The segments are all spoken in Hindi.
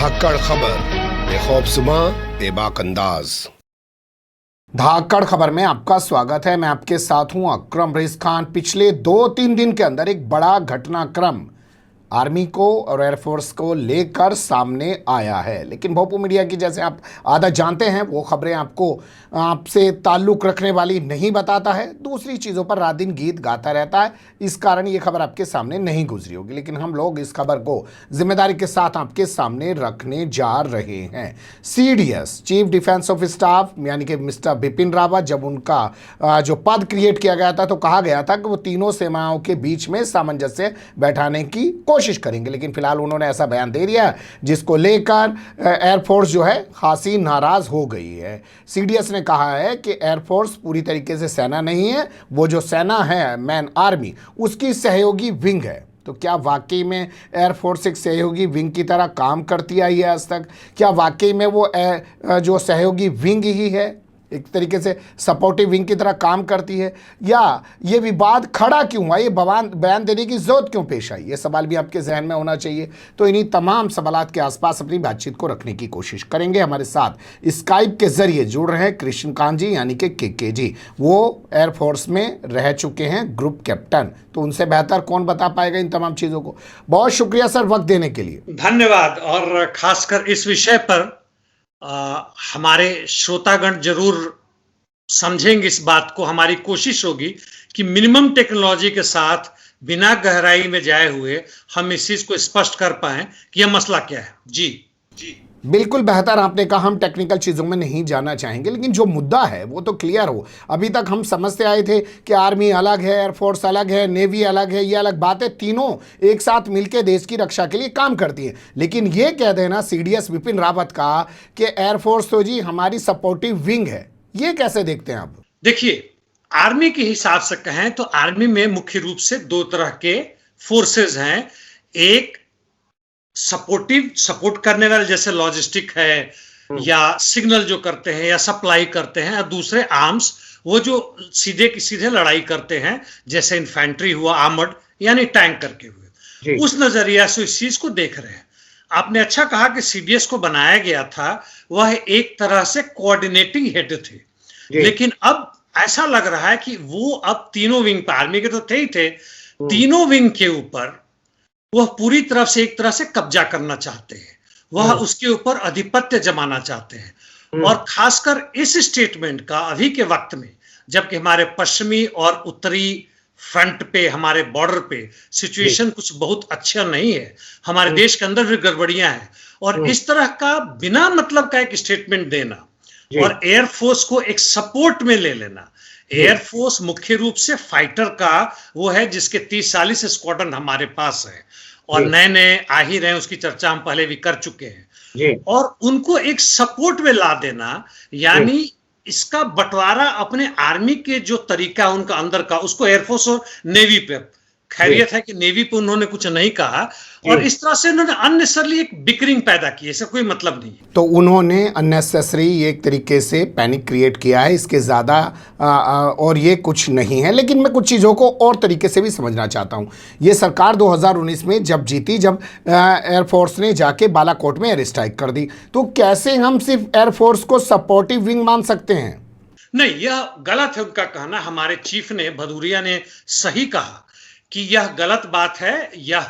धाकड़ खबर, बेखौफजुमा बेबाक अंदाज। धाकड़ खबर में आपका स्वागत है। मैं आपके साथ हूं अकरम रेस खान। पिछले 2-3 दिन के अंदर एक बड़ा घटनाक्रम आर्मी को और एयरफोर्स को लेकर सामने आया है, लेकिन भोपू मीडिया की, जैसे आप आधा जानते हैं, वो खबरें आपसे ताल्लुक़ रखने वाली नहीं बताता है, दूसरी चीज़ों पर रात दिन गीत गाता रहता है। इस कारण ये खबर आपके सामने नहीं गुजरी होगी, लेकिन हम लोग इस खबर को जिम्मेदारी के साथ आपके सामने रखने जा रहे हैं। CDS chief defence of staff यानी कि मिस्टर बिपिन रावत, जब उनका जो पद क्रिएट किया गया था तो कहा गया था कि वो तीनों सेनाओं के बीच में सामंजस्य बैठाने की कोशिश करेंगे, लेकिन फिलहाल उन्होंने ऐसा बयान दे दिया जिसको लेकर एयरफोर्स जो है खासी नाराज हो गई है। CDS ने कहा है कि एयरफोर्स पूरी तरीके से सेना नहीं है, वो जो सेना है मैन आर्मी, उसकी सहयोगी विंग है। तो क्या वाकई में एयरफोर्स एक सहयोगी विंग की तरह काम करती आई है आज तक? क्या वाकई में वो जो सहयोगी विंग ही है, एक तरीके से सपोर्टिव विंग की तरह काम करती है, या ये विवाद खड़ा क्यों हुआ, ये बयान देने की जरूरत क्यों पेश आई? ये सवाल भी आपके जहन में होना चाहिए। तो इन्हीं तमाम सवालात के आसपास अपनी बातचीत को रखने की कोशिश करेंगे। हमारे साथ स्काइप के जरिए जुड़ रहे हैं कृष्णकांत जी यानी कि KK जी। वो एयरफोर्स में रह चुके हैं, ग्रुप कैप्टन, तो उनसे बेहतर कौन बता पाएगा इन तमाम चीज़ों को। बहुत शुक्रिया सर वक्त देने के लिए। धन्यवाद। और खासकर इस विषय पर हमारे श्रोतागण जरूर समझेंगे इस बात को। हमारी कोशिश होगी कि मिनिमम टेक्नोलॉजी के साथ बिना गहराई में जाए हुए हम इस चीज को स्पष्ट कर पाएं कि यह मसला क्या है। जी बिल्कुल बेहतर आपने कहा। हम टेक्निकल चीज़ों में नहीं जाना चाहेंगे, लेकिन जो मुद्दा है वो तो क्लियर हो। अभी तक हम समझते आए थे कि आर्मी अलग है, एयरफोर्स अलग है, नेवी अलग है, ये अलग बात है, तीनों एक साथ मिलकर देश की रक्षा के लिए काम करती हैं। लेकिन ये कह देना CDS बिपिन रावत का कि एयरफोर्स तो जी हमारी सपोर्टिव विंग है, ये कैसे देखते हैं आप? देखिए, आर्मी के हिसाब से कहें तो आर्मी में मुख्य रूप से दो तरह के फोर्सेस हैं। एक सपोर्ट करने वाले, जैसे लॉजिस्टिक है या सिग्नल जो करते हैं या सप्लाई करते हैं, और दूसरे आर्म्स, वो जो सीधे की सीधे लड़ाई करते हैं, जैसे इन्फेंट्री हुआ, आर्मर्ड यानी टैंक करके हुए। उस नजरिया से इस चीज को देख रहे हैं। आपने अच्छा कहा कि CDS को बनाया गया था, वह एक तरह से कोऑर्डिनेटिंग हेड थे, लेकिन अब ऐसा लग रहा है कि वो अब तीनों विंग पर, आर्मी के तो थे ही थे, तीनों विंग के ऊपर वह पूरी तरफ से एक तरह से कब्जा करना चाहते हैं, वह उसके ऊपर आधिपत्य जमाना चाहते हैं। और खासकर इस स्टेटमेंट का अभी के वक्त में, जबकि हमारे पश्चिमी और उत्तरी फ्रंट पे, हमारे बॉर्डर पे सिचुएशन कुछ बहुत अच्छा नहीं है, हमारे देश के अंदर भी गड़बड़ियां हैं, और इस तरह का बिना मतलब का एक स्टेटमेंट देना और एयरफोर्स को एक सपोर्ट में ले लेना। एयरफोर्स मुख्य रूप से फाइटर का वो है जिसके 30-40 स्क्वाड्रन हमारे पास है, और नए नए आ ही रहे, उसकी चर्चा हम पहले भी कर चुके हैं। और उनको एक सपोर्ट में ला देना, यानी इसका बंटवारा अपने आर्मी के जो तरीका है उनका अंदर का, उसको एयरफोर्स और नेवी पे, खैरियत है कि नेवी पे उन्होंने कुछ नहीं कहा, और इस तरह से उन्होंने अननेसेसरली एक बिकरिंग पैदा की, इसका कोई मतलब नहीं है। तो उन्होंने अननेसेसरी एक तरीके से पैनिक क्रिएट किया है, इसके ज़्यादा और ये कुछ नहीं है। लेकिन मैं कुछ चीज़ों को और तरीके से भी समझना चाहता हूँ। ये सरकार 2019 में जब जीती, जब एयरफोर्स ने जाके बालाकोट में एयर स्ट्राइक कर दी, तो कैसे हम सिर्फ एयरफोर्स को सपोर्टिव विंग मान सकते हैं? नहीं, यह गलत है उनका कहना। हमारे चीफ ने, भदौरिया ने सही कहा कि यह गलत बात है, यह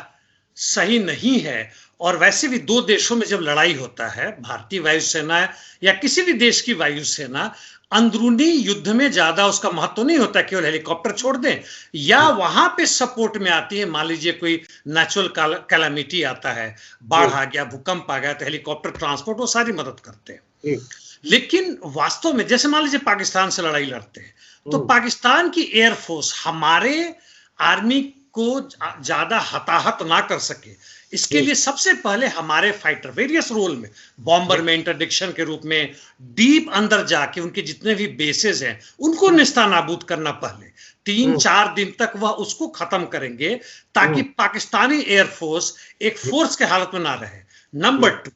सही नहीं है। और वैसे भी दो देशों में जब लड़ाई होता है, भारतीय वायुसेना या किसी भी देश की वायुसेना, अंदरूनी युद्ध में ज्यादा उसका महत्व नहीं होता केवल हेलीकॉप्टर छोड़ दें, या वहां पे सपोर्ट में आती है। मान लीजिए कोई नेचुरल कैलामिटी आता है, बाढ़ आ गया, भूकंप आ गया, तो हेलीकॉप्टर ट्रांसपोर्ट वो सारी मदद करते हैं। लेकिन वास्तव में जैसे मान लीजिए पाकिस्तान से लड़ाई लड़ते हैं, तो पाकिस्तान की एयरफोर्स हमारे आर्मी को ज्यादा हताहत ना कर सके, इसके लिए सबसे पहले हमारे फाइटर वेरियस रोल में, बॉम्बर में, इंटरडिक्शन के रूप में, डीप अंदर जाके उनके जितने भी बेसेस हैं उनको निस्तानाबूद करना। पहले 3-4 दिन तक वह उसको खत्म करेंगे, ताकि पाकिस्तानी एयरफोर्स एक फोर्स के हालत में ना रहे। नंबर 2,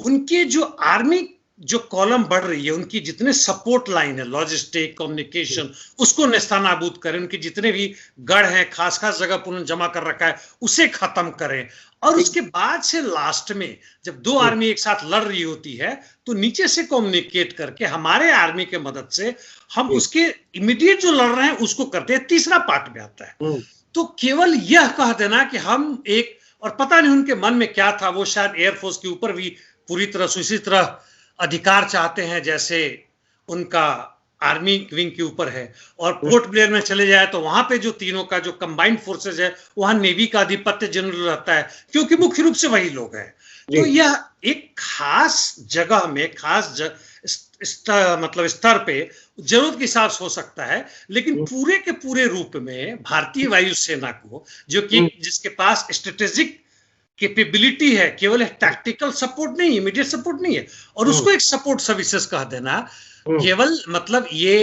उनके जो आर्मी जो कॉलम बढ़ रही है, उनकी जितने सपोर्ट लाइन है, लॉजिस्टिक, कम्युनिकेशन, उसको नेस्तनाबूद करें। उनके जितने भी गढ़ हैं, खास खास जगह पर उन्होंने जमा कर रखा है, उसे खत्म करें। और उसके बाद से लास्ट में जब दो आर्मी एक साथ लड़ रही होती है, तो नीचे से कम्युनिकेट करके हमारे आर्मी के मदद से हम उसके इमीडिएट जो लड़ रहे हैं उसको करते हैं। तीसरा पार्ट में आता है। तो केवल यह कह देना कि हम एक, और पता नहीं उनके मन में क्या था, वो शायद एयरफोर्स के ऊपर भी पूरी तरह से इसी तरह अधिकार चाहते हैं जैसे उनका आर्मी विंग के ऊपर है। और पोर्ट ब्लेयर में चले जाए तो वहां पे जो तीनों का जो कंबाइंड फोर्सेज है, वहां नेवी का आधिपत्य जनरल रहता है, क्योंकि मुख्य रूप से वही लोग हैं। तो यह एक खास जगह में, मतलब स्तर पे जरूरत के हिसाब से हो सकता है, लेकिन पूरे के पूरे रूप में भारतीय वायुसेना को, जो कि जिसके पास स्ट्रेटेजिक कैपेबिलिटी है, केवल एक टैक्टिकल सपोर्ट नहीं, इमीडिएट सपोर्ट नहीं है, और उसको एक सपोर्ट सर्विसेज कह देना, केवल मतलब ये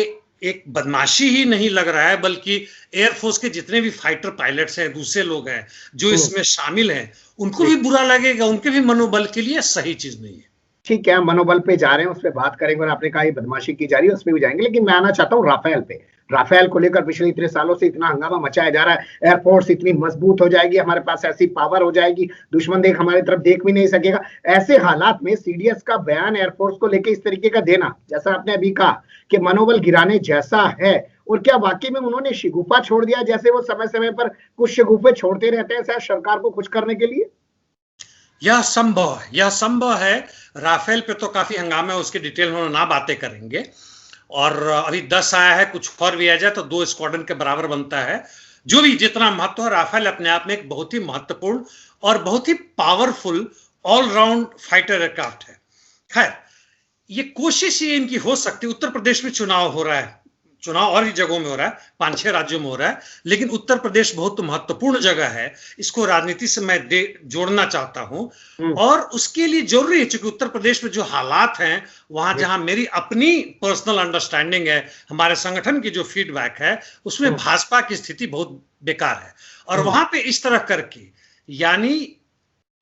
एक बदमाशी ही नहीं लग रहा है, बल्कि एयरफोर्स के जितने भी फाइटर पायलट्स हैं, दूसरे लोग हैं जो इसमें शामिल हैं, उनको भी बुरा लगेगा, उनके भी मनोबल के लिए सही चीज नहीं है। ठीक है, मनोबल पे जा रहे हैं, उस पर बात करेंगे, और आपने कहा ये बदमाशी की जा रही है, उस पर भी जाएंगे। लेकिन मैं आना चाहता हूँ राफेल पे। राफेल को लेकर पिछले इतने सालों से इतना हंगामा मचाया जा रहा है, एयरफोर्स इतनी मजबूत हो जाएगी, हमारे पास ऐसी पावर हो जाएगी, दुश्मन देख हमारी तरफ देख भी नहीं सकेगा। ऐसे हालात में सीडीएस का बयान एयरफोर्स को लेकर इस तरीके का देना, जैसा आपने अभी कहा कि मनोबल गिराने जैसा है, और क्या वाकई में उन्होंने शिगुफा छोड़ दिया, जैसे वो समय समय पर कुछ शिगुफे छोड़ते रहते हैं शायद सरकार को खुश करने के लिए? यह संभव है। राफेल पे तो काफी हंगामा है, उसकी डिटेल में ना बातें करेंगे। और अभी 10 आया है, कुछ और भी आ जाए तो 2 स्क्वाड्रन के बराबर बनता है। जो भी जितना महत्व है, राफेल अपने आप में एक बहुत ही महत्वपूर्ण और बहुत ही पावरफुल ऑलराउंड फाइटर एयरक्राफ्ट है। खैर, ये कोशिश ये इनकी हो सकती है, उत्तर प्रदेश में चुनाव हो रहा है, चुनाव और ही जगहों में हो रहा है, 5-6 राज्यों में हो रहा है, लेकिन उत्तर प्रदेश बहुत महत्वपूर्ण जगह है, इसको राजनीति से मैं जोड़ना चाहता हूं। और उसके लिए जरूरी है, क्योंकि उत्तर प्रदेश में जो हालात हैं, वहां जहां मेरी अपनी पर्सनल अंडरस्टैंडिंग है, हमारे संगठन की जो फीडबैक है, उसमें भाजपा की स्थिति बहुत बेकार है। और वहां पे इस तरह करके, यानी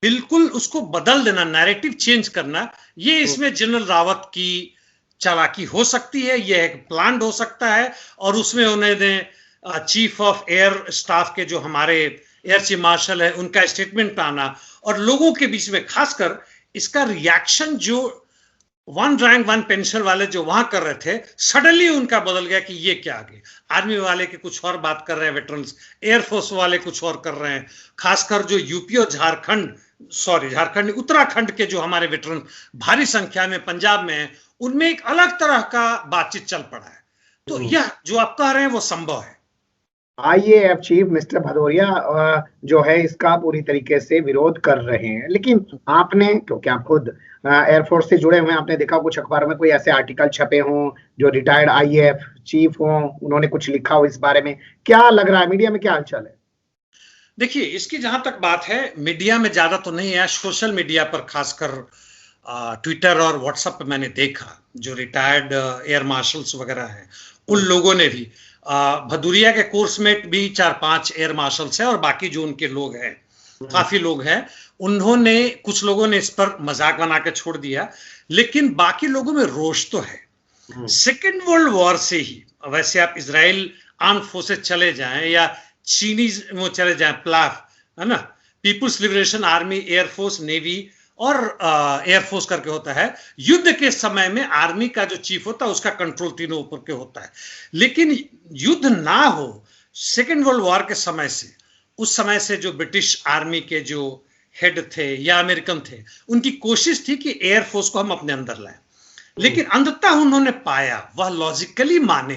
बिल्कुल उसको बदल देना, नैरेटिव चेंज करना, ये इसमें जनरल रावत की चालाकी हो सकती है, यह एक प्लान हो सकता है। और उसमें उन्होंने चीफ ऑफ एयर स्टाफ के जो हमारे एयर चीफ मार्शल है, उनका स्टेटमेंट आना, और लोगों के बीच में खासकर इसका रिएक्शन जो 1 रैंक 1 पेंशन वाले जो वहां कर रहे थे, सडनली उनका बदल गया कि ये क्या आगे, आर्मी वाले के कुछ और बात कर रहे हैं, वेटरन्स, एयरफोर्स वाले कुछ और कर रहे हैं। खासकर जो यूपी और झारखंड उत्तराखंड के जो हमारे वेटरन भारी संख्या में पंजाब में है, उनमें एक अलग तरह का बातचीत चल पड़ा है। तो यह जो आप कह रहे हैं वो संभव है। आईएएफ चीफ मिस्टर भदौरिया जो है इसका पूरी तरीके से विरोध कर रहे हैं, लेकिन आपने, क्योंकि आप खुद एयरफोर्स से जुड़े हुए हैं, आपने देखा कुछ अखबार में कोई ऐसे आर्टिकल छपे हों जो रिटायर्ड आईएएफ चीफ हों, उन्होंने कुछ लिखा हो इस बारे में, क्या लग रहा है, मीडिया में क्या हालचाल है? देखिए, इसकी जहां तक बात है, मीडिया में ज्यादा तो नहीं है, सोशल मीडिया पर खासकर ट्विटर और व्हाट्सएप पे मैंने देखा, जो रिटायर्ड एयर मार्शल्स वगैरह हैं, उन लोगों ने भी, भदौरिया के कोर्समेट भी 4-5 एयर मार्शल्स हैं, और बाकी जो उनके लोग हैं, काफी लोग हैं, उन्होंने, कुछ लोगों ने इस पर मजाक बना के छोड़ दिया, लेकिन बाकी लोगों में रोष तो है। सेकेंड वर्ल्ड वॉर से ही, वैसे आप इजराइल आर्म फोर्सेस चले जाएं या चीनी वो चले जाएं, प्लाफ है ना, People's Liberation Army, air force, navy और एयरफोर्स करके होता है। युद्ध के समय में आर्मी का जो चीफ होता है उसका कंट्रोल तीनों ऊपर के होता है, लेकिन युद्ध ना हो सेकेंड वर्ल्ड वॉर के समय से, उस समय से जो ब्रिटिश आर्मी के जो हेड थे या अमेरिकन थे, उनकी कोशिश थी कि एयरफोर्स को हम अपने अंदर लाएं, लेकिन अंततः उन्होंने पाया, वह लॉजिकली माने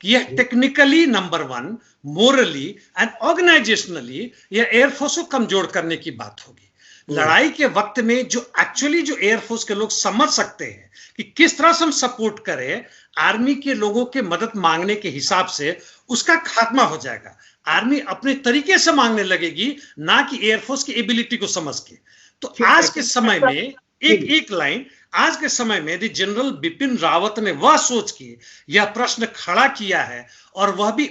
कि यह technically number 1, morally and organisationally यह एयरफोर्स को कमजोर करने की बात होगी। लड़ाई के वक्त में जो एक्चुअली जो एयरफोर्स के लोग समझ सकते हैं कि किस तरह से हम सपोर्ट करें, आर्मी के लोगों के मदद मांगने के हिसाब से उसका खात्मा हो जाएगा। आर्मी अपने तरीके से मांगने लगेगी, ना कि एयरफोर्स की एबिलिटी को समझ के। तो आज के समय में एक लाइन, आज के समय में यदि जनरल बिपिन रावत ने वह सोच के यह प्रश्न खड़ा किया है, और वह भी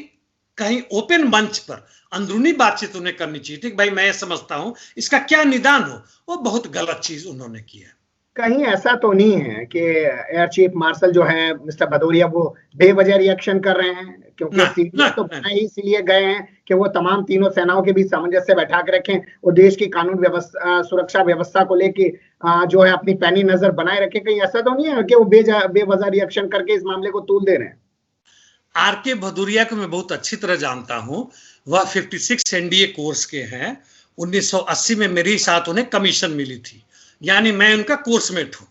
कहीं ओपन मंच पर अंदरूनी बातचीत उन्हें करनी चाहिए थी कि भाई मैं समझता हूं इसका क्या निदान हो, वो बहुत गलत चीज उन्होंने की है। कहीं ऐसा तो नहीं है कि एयर चीफ मार्शल जो है मिस्टर भदौरिया वो बेवजह रिएक्शन कर रहे हैं, क्योंकि ना सीडीएस तो ना बनाए ही इसलिए गए हैं कि वो तमाम तीनों सेनाओं के बीच सामंजस्य बैठा के रखें और देश की कानून व्यवस्था सुरक्षा व्यवस्था को लेके जो है अपनी पैनी नजर बनाए रखें। कहीं ऐसा तो नहीं है कि वो बेवजह रिएक्शन करके इस मामले को तूल दे रहे हैं? आर.के. भदौरिया को मैं बहुत अच्छी तरह जानता हूं। वह 56 एनडीए कोर्स के हैं। 1980 में मेरे साथ उन्हें कमीशन मिली थी, यानी मैं उनका कोर्समेट हूं।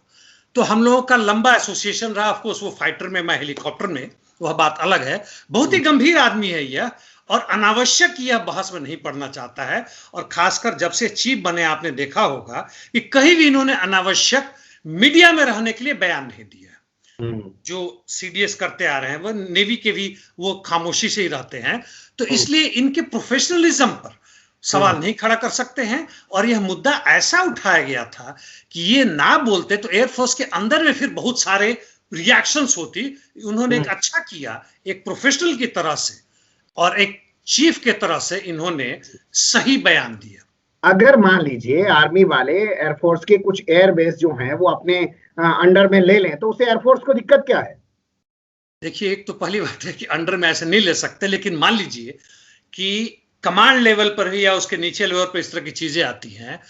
तो हम लोगों का लंबा एसोसिएशन रहा। ऑफ कोर्स वो फाइटर में, मैं हेलीकॉप्टर में, वह बात अलग है। बहुत ही गंभीर आदमी है यह, और अनावश्यक यह बहस में नहीं पड़ना चाहता है। और खासकर जब से चीफ बने, आपने देखा होगा कि कहीं भी इन्होंने अनावश्यक मीडिया में रहने के लिए बयान नहीं दिया। जो सीडीएस करते आ रहे हैं, वह नेवी के भी वो खामोशी से ही रहते हैं। तो इसलिए इनके प्रोफेशनलिज्म पर सवाल नहीं खड़ा कर सकते हैं। और यह मुद्दा ऐसा उठाया गया था कि ये ना बोलते तो एयरफोर्स के अंदर में फिर बहुत सारे रिएक्शंस होती। उन्होंने एक अच्छा किया, एक प्रोफेशनल की तरह से और एक चीफ के तरह से इन्होंने सही बयान दिया। अगर मान लीजिए आर्मी वाले एयरफोर्स के कुछ एयरबेस जो हैं वो अपने अंडर में ले लें, तो उसे एयरफोर्स को दिक्कत क्या है? देखिए, एक तो पहली बात है कि अंडर में ऐसे नहीं ले सकते, लेकिन मान लीजिए कि कमांड लेवल पर भी या उसके नीचे लेवल पर इस तरह की चीजें आती हैं,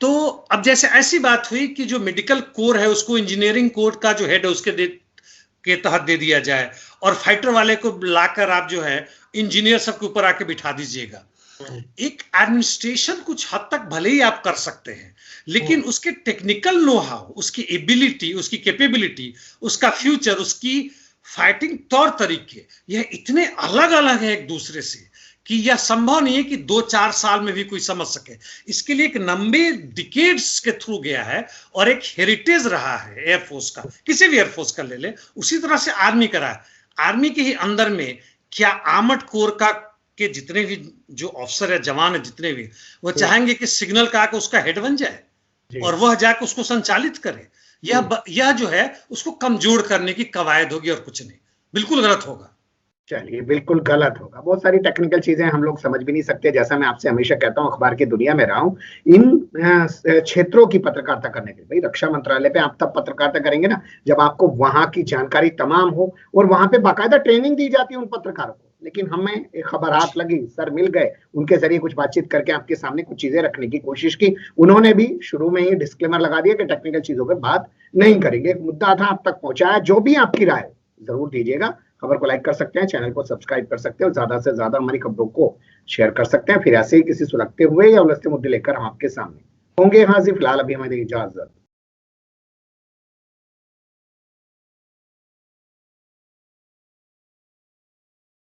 तो अब जैसे ऐसी बात हुई कि जो मेडिकल कोर है उसको इंजीनियरिंग कोर का जो हेड है उसके के तहत दे दिया जाए, और फाइटर वाले को लाकर आप जो है इंजीनियर सबके ऊपर आके बिठा दीजिएगा। एक एडमिनिस्ट्रेशन कुछ हद तक भले ही आप कर सकते हैं, लेकिन उसके टेक्निकल नो हाउ, उसकी एबिलिटी, उसकी कैपेबिलिटी, उसका फ्यूचर, उसकी फाइटिंग तौर तरीके, यह इतने अलग अलग है एक दूसरे से कि यह संभव नहीं है कि 2-4 साल में भी कोई समझ सके। इसके लिए एक लंबे डिकेड्स के थ्रू गया है और एक हेरिटेज रहा है एयरफोर्स का। किसी भी एयरफोर्स का ले ले, उसी तरह से आर्मी का रहा है। आर्मी के ही अंदर में क्या आर्मड कोर का के जितने भी जो ऑफिसर है, जवान है, जितने भी, वो चाहेंगे कि सिग्नल का आके उसका हेड बन जाए और वह जाकर उसको संचालित करे? यह जो है उसको कमजोर करने की कवायद होगी और कुछ नहीं। बिल्कुल गलत होगा। चलिए, बिल्कुल गलत होगा। बहुत सारी टेक्निकल चीजें हम लोग समझ भी नहीं सकते। जैसा मैं आपसे हमेशा कहता हूं, अखबार की दुनिया में रहा हूं, इन क्षेत्रों की पत्रकारिता करने के लिए, भाई रक्षा मंत्रालय पे आप तब पत्रकारिता करेंगे ना जब आपको वहां की जानकारी तमाम हो और वहां पे बाकायदा ट्रेनिंग दी जाती है उन पत्रकारों को। लेकिन हमें एक खबर हाथ लगी, सर मिल गए, उनके जरिए कुछ बातचीत करके आपके सामने कुछ चीजें रखने की कोशिश की। उन्होंने भी शुरू में ही डिस्क्लेमर लगा दिया कि टेक्निकल चीजों पे बात नहीं करेंगे। एक मुद्दा था, आप तक पहुंचाया। जो भी आपकी राय जरूर दीजिएगा। खबर को लाइक कर सकते हैं, चैनल को सब्सक्राइब कर सकते हैं और ज्यादा से ज्यादा हमारी खबरों को शेयर कर सकते हैं। फिर ऐसे ही किसी सुलगते हुए या उलझते मुद्दे लेकर हम आपके सामने होंगे हाजिर। फिलहाल अभी हमें इजाजत।